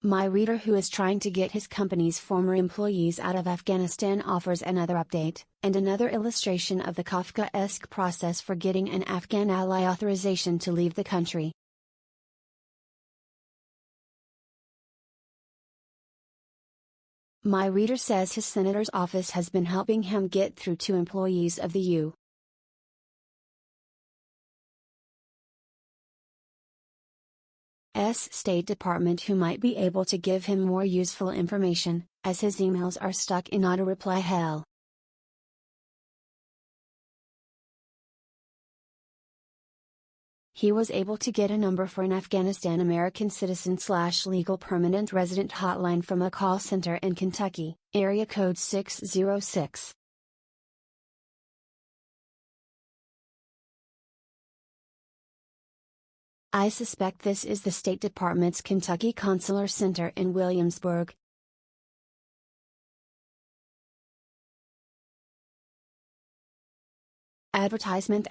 My reader who is trying to get his company's former employees out of Afghanistan offers another update, and another illustration of the Kafkaesque process for getting an Afghan ally authorization to leave the country. My reader says his senator's office has been helping him get through to employees of the U.S. State Department who might be able to give him more useful information, as his emails are stuck in auto-reply hell. He was able to get a number for an Afghanistan American citizen/legal permanent resident hotline from a call center in Kentucky, area code 606. I suspect this is the State Department's Kentucky Consular Center in Williamsburg. Advertisement.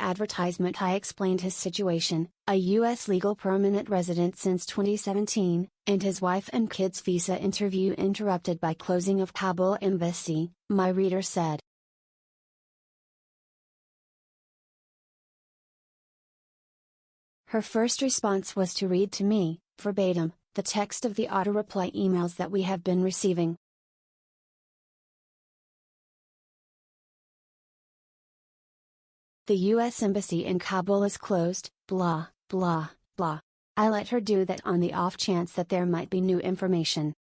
I explained his situation, a U.S. legal permanent resident since 2017, and his wife and kids' visa interview interrupted by closing of Kabul embassy, my reader said. Her first response was to read to me, verbatim, the text of the auto-reply emails that we have been receiving. The U.S. Embassy in Kabul is closed, blah, blah, blah. I let her do that on the off chance that there might be new information.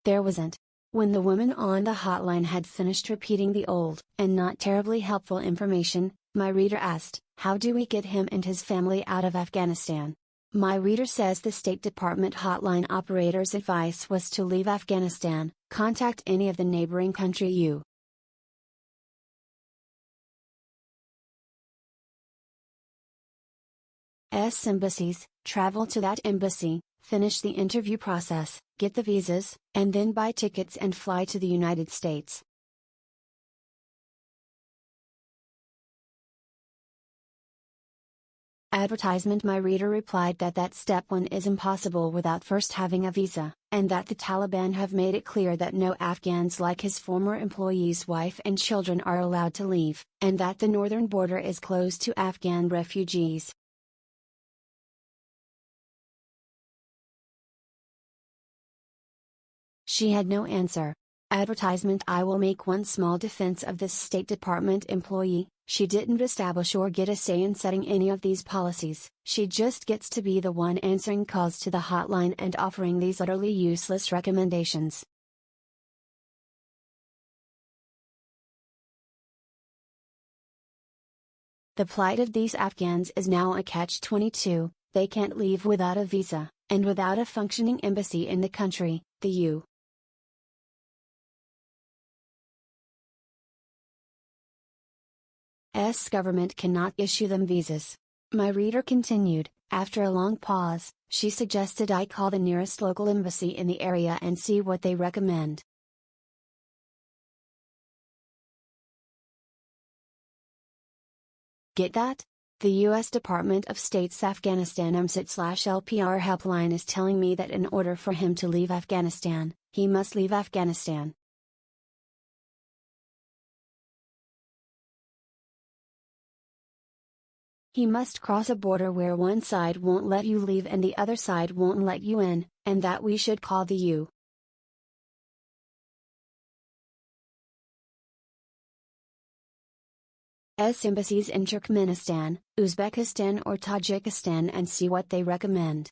There wasn't. When the woman on the hotline had finished repeating the old and not terribly helpful information, my reader asked, "How do we get him and his family out of Afghanistan?" My reader says the State Department hotline operator's advice was to leave Afghanistan, contact any of the neighboring country U.S. embassies, travel to that embassy, finish the interview process, get the visas, and then buy tickets and fly to the United States. Advertisement. My reader replied that step 1 is impossible without first having a visa, and that the Taliban have made it clear that no Afghans like his former employee's wife and children are allowed to leave, and that the northern border is closed to Afghan refugees. She had no answer. Advertisement. I will make one small defense of this State Department employee. She didn't establish or get a say in setting any of these policies, she just gets to be the one answering calls to the hotline and offering these utterly useless recommendations. The plight of these Afghans is now a catch-22, they can't leave without a visa, and without a functioning embassy in the country, the U.S. government cannot issue them visas. My reader continued, after a long pause, she suggested I call the nearest local embassy in the area and see what they recommend. Get that? The U.S. Department of State's Afghanistan MSIT/LPR helpline is telling me that in order for him to leave Afghanistan, he must leave Afghanistan. He must cross a border where one side won't let you leave and the other side won't let you in, and that we should call the U.S. embassies in Turkmenistan, Uzbekistan or Tajikistan and see what they recommend.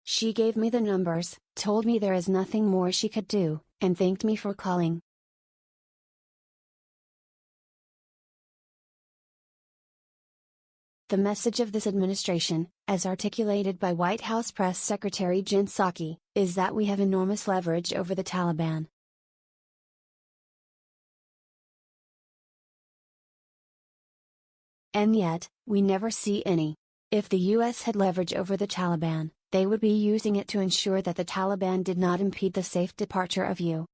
She gave me the numbers, told me there is nothing more she could do, and thanked me for calling. The message of this administration, as articulated by White House Press Secretary Jen Psaki, is that we have enormous leverage over the Taliban. And yet, we never see any. If the U.S. had leverage over the Taliban, they would be using it to ensure that the Taliban did not impede the safe departure of U.S.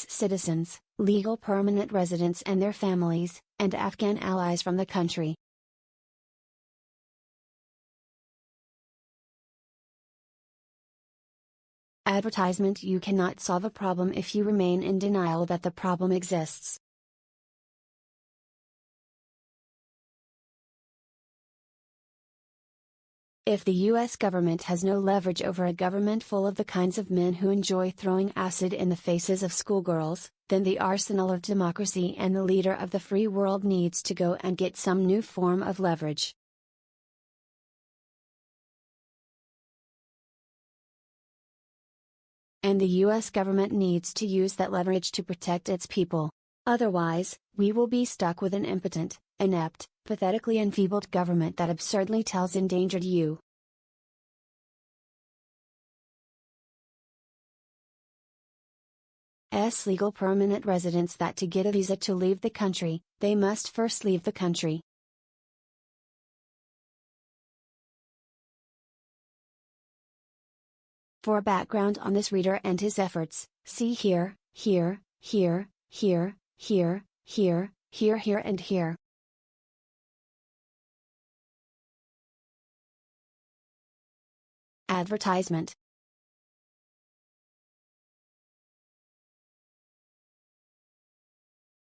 citizens, legal permanent residents and their families, and Afghan allies from the country. Advertisement: you cannot solve a problem if you remain in denial that the problem exists. If the US government has no leverage over a government full of the kinds of men who enjoy throwing acid in the faces of schoolgirls, then the arsenal of democracy and the leader of the free world needs to go and get some new form of leverage. And the US government needs to use that leverage to protect its people. Otherwise, we will be stuck with an impotent, inept, pathetically enfeebled government that absurdly tells endangered U.S. legal permanent residents that to get a visa to leave the country, they must first leave the country. For a background on this reader and his efforts, see here, here, here, here, here, here, here, here and here. Advertisement.